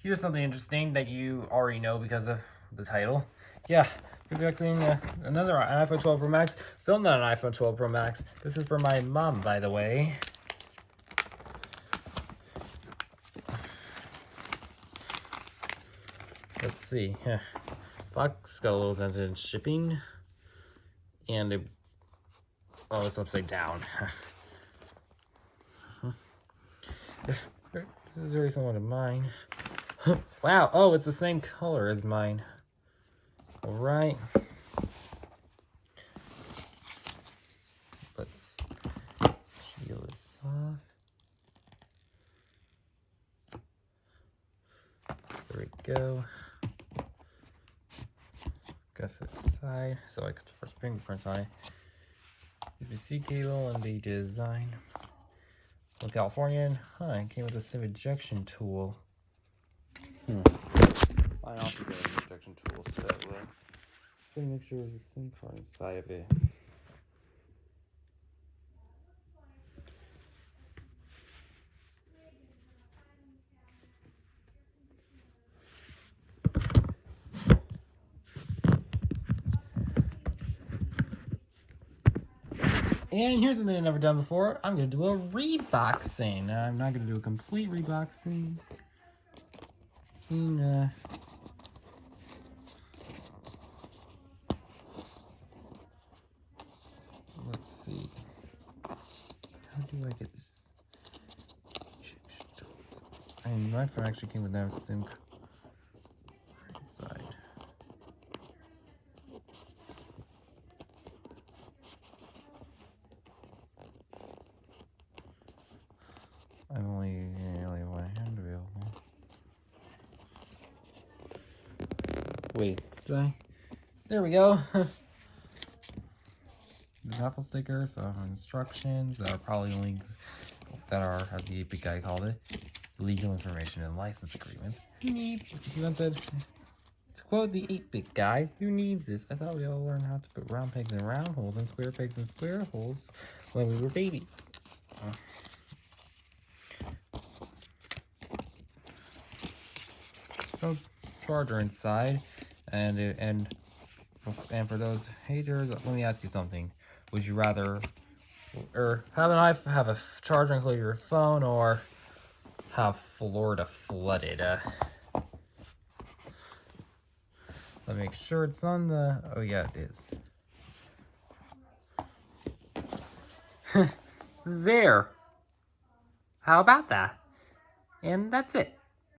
here's something interesting that you already know because of the title. Yeah, reboxing another iPhone 12 Pro Max. Filmed on an iPhone 12 Pro Max. This is for my mom, by the way. Let's see. Box got a little dented in shipping. And oh, it's upside down. This is very similar to mine. Wow. Oh, it's the same color as mine. All right. Let's peel this off. There we go. Guess aside. So I got the first fingerprints on it. USB-C cable and the design. Well, Californian. Huh, it came with a SIM ejection tool. I also got an ejection tool set. Right? Just make sure there's a SIM card inside of it. And here's something I've never done before. I'm going to do a reboxing. I'm not going to do a complete reboxing. Let's see. How do I get this? And my phone actually came with that SIM card inside. I only have one hand available. Wait, did I? There we go. The raffle stickers, some instructions that are probably links that are, as the big guy called it, legal information and license agreements. Who needs? He then said, to quote the 8-bit guy, who needs this? I thought we all learned how to put round pegs in round holes and square pegs in square holes when we were babies. No charger inside, and for those haters, let me ask you something. Would you rather have a charger include your phone, or have Florida flooded? Let me make sure it's on the. Oh yeah, it is. There. How about that? And that's it.